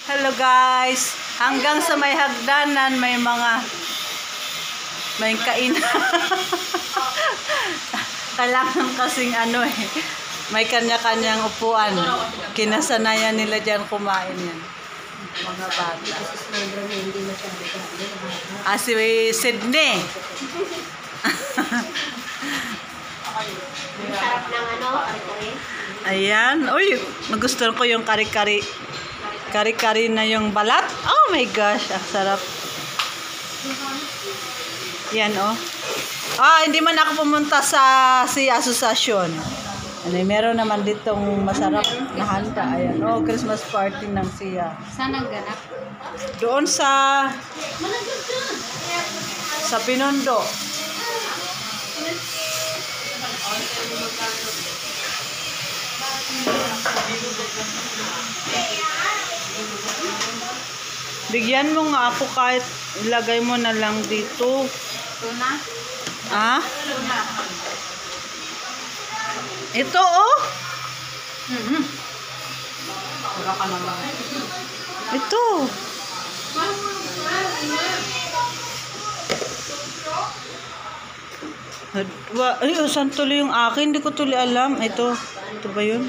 Hello guys, hanggang sa may hagdanan may kainan. Kailangan kasing may kanya-kanyang upuan. Kinasanayan nila dyan kumain yan. Mga bata. Si Sydney. Sarap ng kare-kare. Ayan. Uy, nagustuhan ko yung kare-kare. Kare-kare na yung balat. Oh my gosh, ang sarap. Yan, oh. Hindi man ako pumunta sa asosasyon. Meron naman ditong masarap na handa. Ayan, Christmas party ng siya. Saan ang ganap? Doon sa Binondo. Bigyan mo nga ako kahit ilagay mo na lang dito. Tuna? Tuna. Ito, oh. Wala ka naman. Ito. Saan tuloy yung akin? Hindi ko tuloy alam. Ito ba yun?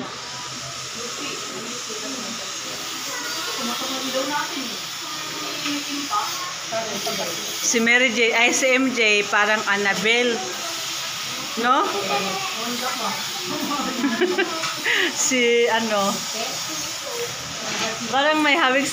Si Mary J, si MJ, parang Annabelle. No? Si parang may hawig